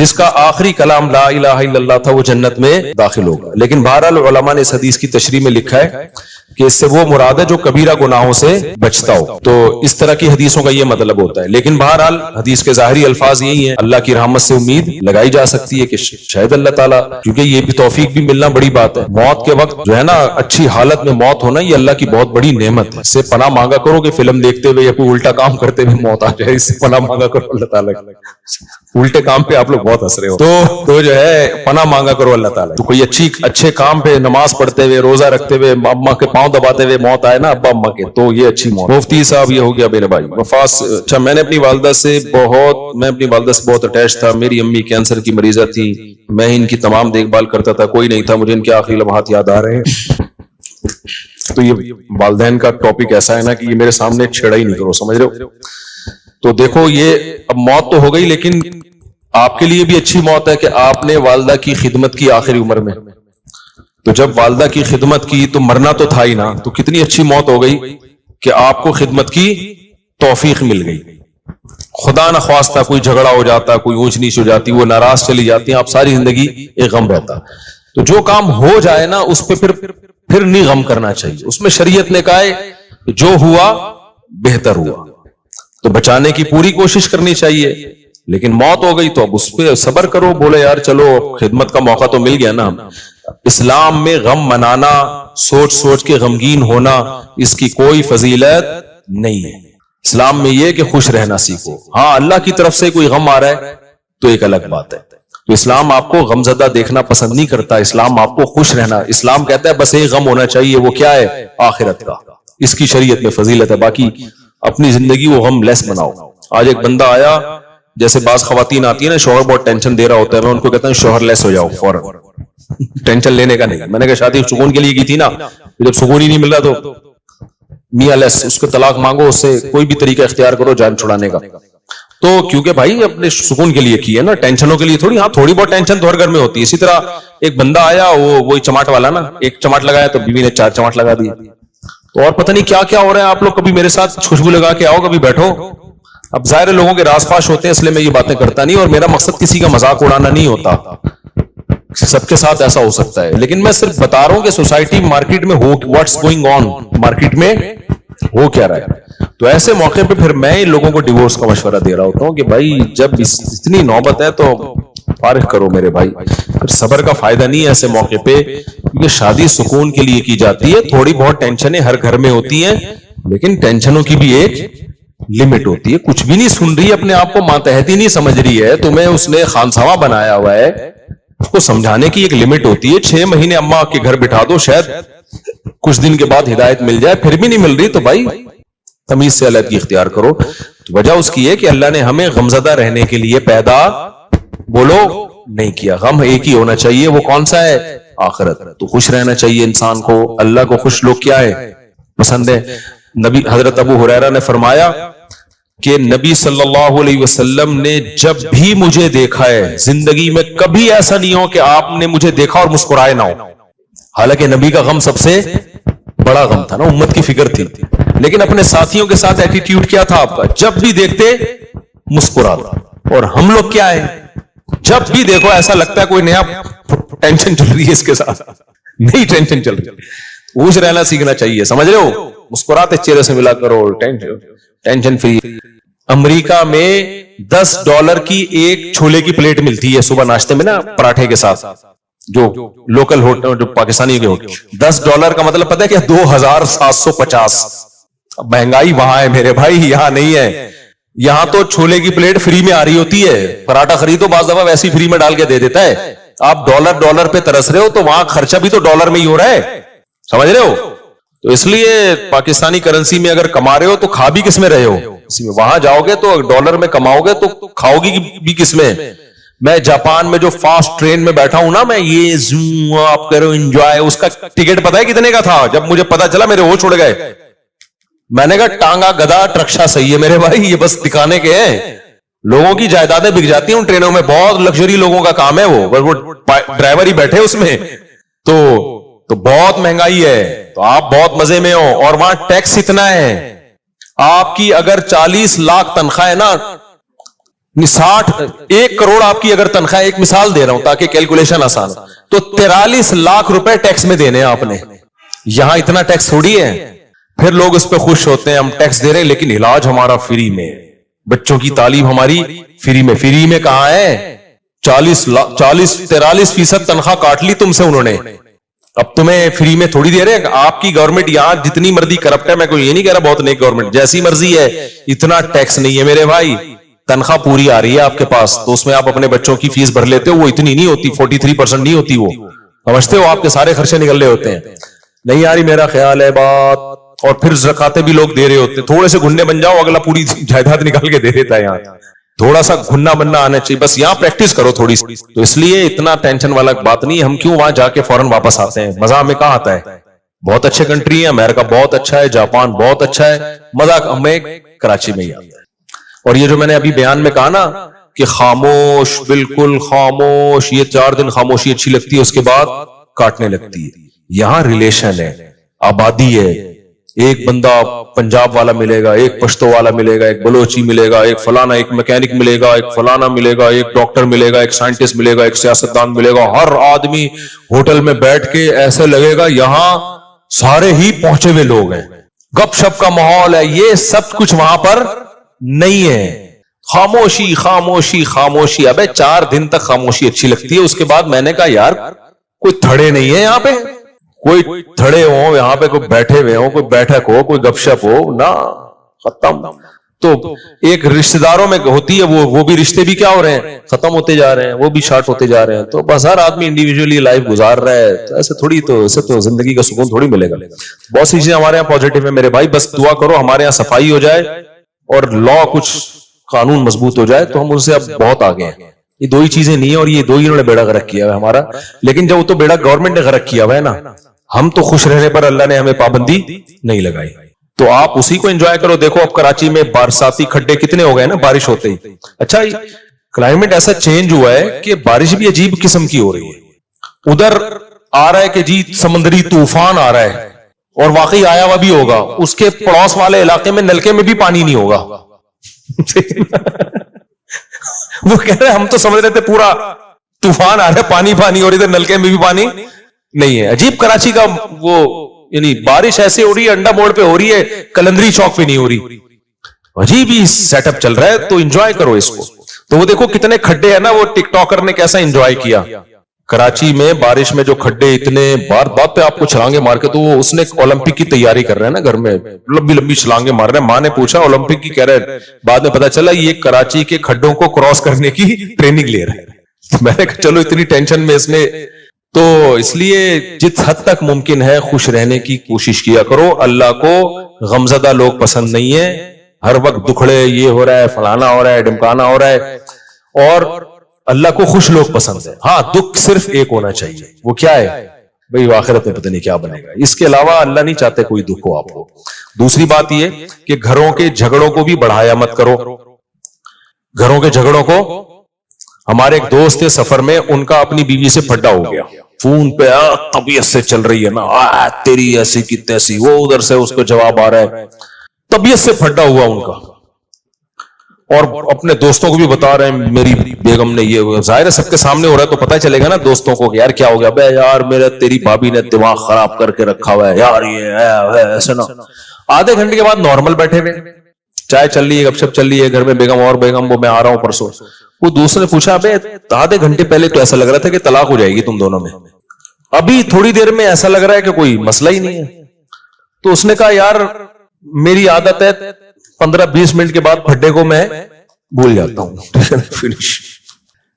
جس کا آخری کلام لا الہ الا اللہ تھا وہ جنت میں داخل ہوگا. لیکن بہرحال علماء نے اس حدیث کی تشریح میں لکھا ہے کہ اس سے وہ مراد ہے جو کبیرہ گناہوں سے بچتا ہو. تو اس طرح کی حدیثوں کا یہ مطلب ہوتا ہے. لیکن بہرحال حدیث کے ظاہری الفاظ یہی ہیں, اللہ کی رحمت سے امید لگائی جا سکتی ہے کہ شاید اللہ تعالیٰ, کیونکہ یہ بھی توفیق بھی ملنا بڑی بات ہے. موت کے وقت جو ہے نا اچھی حالت میں موت ہونا یہ اللہ کی بہت بڑی نعمت ہے. اس سے پناہ مانگا کرو کہ فلم دیکھتے ہوئے یا کوئی الٹا کام کرتے ہوئے موت آ جائے, اس سے پناہ مانگا کرو اللہ تعالیٰ. الٹے کام پہ آپ لوگ بہت ہنس رہے ہو, تو جو ہے پناہ مانگا کرو اللہ تعالیٰ. تو کوئی اچھے کام پہ نماز پڑھتے ہوئے, روزہ رکھتے ہوئے, اما کے پاؤں دباتے ہوئے موت آئے نا ابا اما کے, تو یہ اچھی موت. مفتی صاحب یہ ہو گیا میرے بھائی وفاس. اچھا, میں اپنی والدہ سے بہت اٹیچ تھا. میری امی کینسر کی مریضہ تھی, میں ان کی تمام دیکھ بھال کرتا تھا, کوئی نہیں تھا. مجھے ان کے آخری لمحات یاد آ رہے ہیں. تو یہ والدین کا ٹاپک ایسا ہے نا کہ یہ میرے سامنے چھیڑا ہی نہیں کرو, سمجھ رہے ہو. تو دیکھو یہ اب موت تو ہو گئی, لیکن آپ کے لیے بھی اچھی موت ہے کہ آپ نے والدہ کی خدمت کی آخری عمر میں. تو جب والدہ کی خدمت کی تو مرنا تو تھا ہی نا, تو کتنی اچھی موت ہو گئی کہ آپ کو خدمت کی توفیق مل گئی. خدا نخواستہ کوئی جھگڑا ہو جاتا, کوئی اونچ نیچ ہو جاتی, وہ ناراض چلی جاتی ہیں, آپ ساری زندگی ایک غم رہتا. تو جو کام ہو جائے نا اس پہ پھر نہیں غم کرنا چاہیے. اس میں شریعت نے کہا ہے جو ہوا بہتر ہوا, تو بچانے کی پوری کوشش کرنی چاہیے. لیکن موت ہو گئی تو اب اس پہ صبر کرو, بولے یار چلو خدمت کا موقع تو مل گیا نا. اسلام میں غم منانا, سوچ کے غمگین ہونا, اس کی کوئی فضیلت نہیں ہے. اسلام میں یہ کہ خوش رہنا سیکھو. ہاں اللہ کی طرف سے کوئی غم آ رہا ہے تو ایک الگ بات ہے. تو اسلام آپ کو غمزدہ دیکھنا پسند نہیں کرتا, اسلام آپ کو خوش رہنا. اسلام کہتا ہے بس ایک غم ہونا چاہیے, وہ کیا ہے؟ آخرت کا. اس کی شریعت میں فضیلت ہے. باقی اپنی زندگی وہ غم لیس بناؤ. آج ایک بندہ آیا, جیسے بعض خواتین آتی ہیں نا, شوہر بہت ٹینشن دے رہا ہوتا ہے, میں ان کو کہتا ہوں شوہر لیس ہو جاؤ فوراً, ٹینشن لینے کا نہیں. میں نے کہا شادی سکون کے لیے کی تھی نا, جب سکون ہی نہیں مل رہا تو میاں لیس, اس کو طلاق مانگو, اس سے کوئی بھی طریقہ اختیار کرو جان چھڑانے کا. تو کیونکہ بھائی اپنے سکون کے لیے کی ہے نا, ٹینشنوں کے لیے تھوڑی. ہاں تھوڑی بہت ٹینشن تو ہر گھر میں ہوتی ہے. اسی طرح ایک بندہ آیا, وہی چماٹ والا نا, ایک چماٹ لگایا تو بیوی نے 4 چماٹ لگا دیے. تو اور پتہ نہیں کیا کیا ہو رہا ہے. آپ لوگ کبھی میرے ساتھ خوشبو لگا کے آؤ, کبھی بیٹھو. اب ظاہر لوگوں کے راز فاش ہوتے ہیں, اس لیے میں یہ باتیں کرتا نہیں, اور میرا مقصد کسی کا مذاق اڑانا نہیں ہوتا. سب کے ساتھ ایسا ہو سکتا ہے, لیکن میں صرف بتا رہا ہوں کہ سوسائٹی مارکیٹ میں ہو, واٹس گوئنگ آن, مارکیٹ میں ہو کیا رہا ہے. تو ایسے موقع پہ پھر میں لوگوں کو ڈیورس کا مشورہ دے رہا ہوتا ہوں کہ بھائی جب اتنی نوبت ہے تو فارغ کرو میرے بھائی. پھر صبر کا فائدہ نہیں ہے ایسے موقع پہ, کیونکہ شادی سکون کے لیے کی جاتی ہے. تھوڑی بہت ٹینشنیں ہر گھر میں ہوتی ہیں, لیکن ٹینشنوں کی بھی ایک لمٹ ہوتی ہے. کچھ بھی نہیں سن رہی, اپنے آپ کو ماتحت ہی نہیں سمجھ رہی ہے, تمہیں اس نے خانساوا بنایا ہوا ہے, اس کو سمجھانے کی ایک لمٹ ہوتی ہے. 6 مہینے اماں کے گھر بٹھا دو, شاید کچھ دن کے بعد ہدایت مل جائے, پھر بھی نہیں مل رہی تو بھائی تمیز سے علیحدگی اختیار کرو. وجہ اس کی ہے کہ اللہ نے ہمیں غمزدہ رہنے کے لیے پیدا بولو نہیں کیا. غم ایک ہی ہونا چاہیے, وہ کون سا ہے؟ آخرت. تو خوش رہنا چاہیے انسان کو. اللہ کو خوش لوگ کیا ہے؟ پسند ہے. نبی حضرت ابو ہریرہ نے فرمایا کہ نبی صلی اللہ علیہ وسلم نے جب بھی مجھے دیکھا ہے, زندگی میں کبھی ایسا نہیں ہو کہ آپ نے مجھے دیکھا اور مسکرائے نہ ہو. حالانکہ نبی کا غم سب سے بڑا غم تھا نا, امت کی فکر تھی, لیکن اپنے ساتھیوں کے ساتھ ایٹیٹیوڈ کیا تھا آپ کا؟ جب بھی دیکھتے مسکراتا. اور ہم لوگ کیا ہے, جب بھی دیکھو ایسا لگتا ہے کوئی نیا ٹینشن چل رہی ہے اس کے ساتھ, نئی ٹینشن چل رہی ہے. خوش رہنا سیکھنا چاہیے, سمجھ رہے ہو, مسکراتے چہرے سے ملا کرو, ٹینشن فری. امریکہ میں $10 کی ایک چھولے کی پلیٹ ملتی ہے صبح ناشتے میں نا, پراٹھے کے ساتھ, جو لوکل ہوٹل جو پاکستانی کے ہوٹل. $10 کا مطلب پتہ ہے کہ 2750. مہنگائی وہاں ہے میرے بھائی, یہاں نہیں ہے. یہاں تو چھولے کی پلیٹ فری میں آ رہی ہوتی ہے, پراٹھا خریدو بعض دفعہ ویسے ہی فری میں ڈال کے دے دیتا ہے. آپ ڈالر پہ ترس رہے ہو, تو وہاں خرچہ بھی تو ڈالر میں ہی ہو رہا ہے, سمجھ رہے ہو. تو اس لیے پاکستانی کرنسی میں اگر کما رہے ہو تو کھا بھی کس میں رہے ہو, اسی میں. وہاں جاؤ گے تو ڈالر میں کماؤ گے تو کھاؤ گی بھی کس میں. میں جاپان میں جو فاسٹ ٹرین میں بیٹھا ہوں نا, میں یہ زوم آپ کرو انجوائے, اس کا ٹکٹ پتہ ہے کتنے کا تھا؟ جب مجھے پتا چلا میرے ہوش اڑ گئے. میں نے کہا ٹانگا گدا ٹرکشا صحیح ہے میرے بھائی, یہ بس دکھانے کے ہیں. لوگوں کی جائیدادیں بک جاتی ہیں ان ٹرینوں میں, بہت لگژری لوگوں کا کام ہے وہ ڈرائیور ہی بیٹھے اس میں. تو بہت مہنگائی ہے, تو آپ بہت مزے میں ہو. اور وہاں ٹیکس اتنا ہے, آپ کی اگر 40 لاکھ تنخواہ ہے نا, 1 करोड़ आपकी अगर तनख्वाह, एक मिसाल दे रहा हूं ताकि कैलकुलेशन आसान हो, तो 43 लाख रुपए टैक्स में देने हैं आपने। यहां इतना टैक्स थोड़ी है। फिर लोग उस पर खुश होते हैं, हम टैक्स दे रहे हैं लेकिन इलाज हमारा फ्री में, बच्चों की तालीम हमारी फ्री में। फ्री में कहां है? 43% तनख्वाह काट ली तुमसे उन्होंने, अब तुम्हें फ्री में थोड़ी दे रहे हैं। आपकी गवर्नमेंट यहां जितनी मर्जी करप्ट है, मैं कोई ये नहीं कह रहा बहुत नेक गवर्नमेंट, जैसी मर्जी है, इतना टैक्स नहीं है मेरे भाई। तनख्वाह पूरी आ रही है आपके पास तो उसमें आप अपने बच्चों की फीस भर लेते हो, वो इतनी नहीं होती, 43% नहीं होती, वो समझते हो, आपके सारे खर्चे निकल रहे होते हैं। नहीं आ रही मेरा ख्याल है बात। और फिर ज़कातें भी लोग दे रहे होते, थोड़े से घुन्ने बन जाओ, अगला पूरी जायदाद निकाल के दे देता है। यहाँ थोड़ा सा घुन्ना बनना आना चाहिए, बस यहाँ प्रैक्टिस करो थोड़ी सी। तो इसलिए इतना टेंशन वाला बात नहीं है। हम क्यों वहां जाके फौरन वापस आते हैं? मजा हमें कहाँ आता है? बहुत अच्छे कंट्री है, अमेरिका बहुत अच्छा है, जापान बहुत अच्छा है, मजा हमें कराची में ही आता है। और ये जो मैंने अभी बयान में कहा ना कि खामोश, बिल्कुल खामोश, ये 4 दिन खामोशी अच्छी लगती है, उसके बाद काटने लगती है। यहां रिलेशन है, आबादी है, एक बंदा पंजाब वाला मिलेगा, एक पश्तो वाला मिलेगा, एक बलोची मिलेगा, एक फलाना, एक मैकेनिक मिलेगा, एक फलाना मिलेगा, एक डॉक्टर मिलेगा, एक साइंटिस्ट मिलेगा, एक सियासतदान मिलेगा। हर आदमी होटल में बैठ के ऐसे लगेगा यहां सारे ही पहुंचे हुए लोग हैं, गपशप का माहौल है। ये सब कुछ वहां पर नहीं है। खामोशी खामोशी खामोशी। अबे 4 दिन तक खामोशी अच्छी लगती है, उसके बाद मैंने कहा यार कोई थड़े नहीं है यहाँ पे, कोई थड़े हो यहाँ पे, कोई बैठे हुए हो, कोई बैठक हो, कोई गपशप हो ना, खत्म। तो एक रिश्तेदारों में होती है वो भी रिश्ते भी क्या हो रहे हैं, खत्म होते जा रहे हैं, वो भी शार्ट होते जा रहे हैं। तो बस हर आदमी इंडिविजुअली लाइफ गुजार रहा है, तो ऐसे थोड़ी, तो इससे तो जिंदगी का सुकून थोड़ी मिलेगा। बहुत सी चीजें हमारे यहाँ पॉजिटिव है मेरे भाई, बस दुआ करो हमारे यहाँ सफाई हो जाए और लॉ कुछ कानून मजबूत हो जाए, तो हम उनसे अब बहुत आगे हैं। ये 2 ही चीजें नहीं है और ये 2 ही इन्होंने बेड़ा गर्क किया है हमारा। लेकिन जब वो तो बेड़ा गवर्नमेंट ने गर्क किया हुआ है ना, हम तो खुश रहने पर अल्लाह ने हमें पाबंदी नहीं लगाई। तो आप उसी को एंजॉय करो। देखो अब कराची में बरसाती खड्डे कितने हो गए ना बारिश होते ही। अच्छा, क्लाइमेट ऐसा चेंज हुआ है कि बारिश भी अजीब किस्म की हो रही है। उधर आ रहा है कि जी समुद्री तूफान आ रहा है, और वाकई आया हुआ भी होगा, उसके पड़ोस वाले इलाके में नलके में भी पानी नहीं होगा। वो कह रहे हम तो समझ रहे थे पूरा तूफान आ रहा है, पानी पानी, और इधर नलके में भी पानी नहीं है। अजीब कराची का वो, यानी बारिश ऐसे हो रही है, अंडा मोड़ पे हो रही है, कलंदरी चौक पे नहीं हो रही। अजीब ही सेटअप चल रहा है, तो एंजॉय करो इसको। तो वो देखो कितने खड्डे हैं ना, वो टिकटॉकर ने कैसा एंजॉय किया कराची में बारिश में, जो खड्डे इतने बार बात पे आपको छलांगे मार के। तो वो उसने ओलंपिक की तैयारी कर रहे हैं ना, घर में लंबी लंबी छलांगे मार रहे हैं। मां ने पूछा ओलंपिक की, कह रहे बाद में पता चला ये कराची के खड्डों को क्रॉस करने की ट्रेनिंग ले रहे हैं। तो मैंने कहा चलो इतनी टेंशन में इसने, तो इसलिए जिस हद तक मुमकिन है खुश रहने की कोशिश किया करो। अल्लाह को गमजदा लोग पसंद नहीं है, हर वक्त दुखड़े, ये हो रहा है, फलाना हो रहा है, ढिमकाना हो रहा है। और अल्लाह को खुश लोग पसंद है। हाँ, दुख सिर्फ एक होना चाहिए, वो क्या है भाई, आखिरत में पता नहीं क्या बनेगा। इसके अलावा अल्लाह नहीं चाहते कोई दुख हो आपको। दूसरी बात ये कि घरों के झगड़ों को भी बढ़ाया मत करो। घरों के झगड़ों को, हमारे एक दोस्त थे सफर में, उनका अपनी बीवी से फड्डा हो गया, फोन पे तबीयत से चल रही है ना, तेरी ऐसी की तैसी, वो उधर से उसको जवाब आ रहा है, तबीयत से फड्डा हुआ उनका। और अपने दोस्तों को भी बता रहे हैं मेरी बेगम ने ये, जाहिर है सबके सामने हो रहा है तो पता चलेगा ना दोस्तों को कि यार क्या हो गया। बे यार मेरा तेरी भाभी ने दिमाग खराब करके रखा हुआ है यार, ये है ऐसे ना। आधे घंटे के बाद नॉर्मल बैठे हुए, चाय चल रही है, गपशप चल रही है घर में, बेगम और बेगम, वो मैं आ रहा हूं परसों। वो दूसरे ने पूछा, अबे आधे घंटे पहले तो ऐसा लग रहा था कि तलाक हो जाएगी तुम दोनों में, अभी थोड़ी देर में ऐसा लग रहा है कि कोई मसला ही नहीं है। तो उसने कहा यार मेरी आदत है 15-20 मिनट के बाद फड्डे को मैं भूल जाता हूं। फिनिश।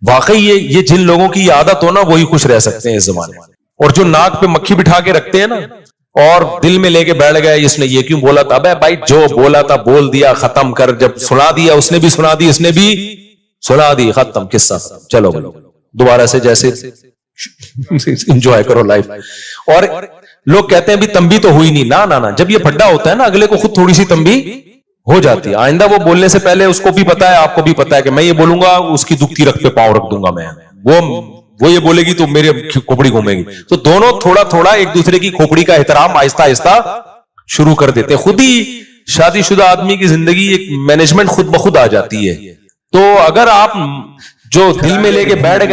वाकई ये जिन लोगों की आदत हो ना वही खुश रह सकते हैं इस जमाने में। और जो नाक पे मक्खी बिठा के रखते हैं ना और दिल में लेके बैठ गए, इसने ये क्यों बोला था, अबे भाई जो बोला था बोल दिया, खत्म कर। जब सुना दिया, उसने भी सुना दी, इसने भी सुना दी, खत्म, किस्सा। चलो दोबारा से जैसे एंजॉय करो लाइफ। और लोग कहते हैं भी तंबी तो हुई नहीं, ना ना ना, जब ये फड्डा होता है ना अगले को खुद थोड़ी सी तंबी हो जाती है। आइंदा वो बोलने से पहले उसको भी पता है, आपको भी पता है कि मैं ये बोलूंगा उसकी दुखती रख पे पांव रख दूंगा मैं, वो ये बोलेगी तो मेरे खोपड़ी घूमेगी। तो दोनों थोड़ा थोड़ा एक दूसरे की खोपड़ी का एहतराम आहिस्ता आहिस्ता शुरू कर देते हैं। खुद ही शादीशुदा आदमी की जिंदगी एक मैनेजमेंट खुद ब खुद आ जाती है تو اگر آپ جو دل میں لے کے بیٹھ گئے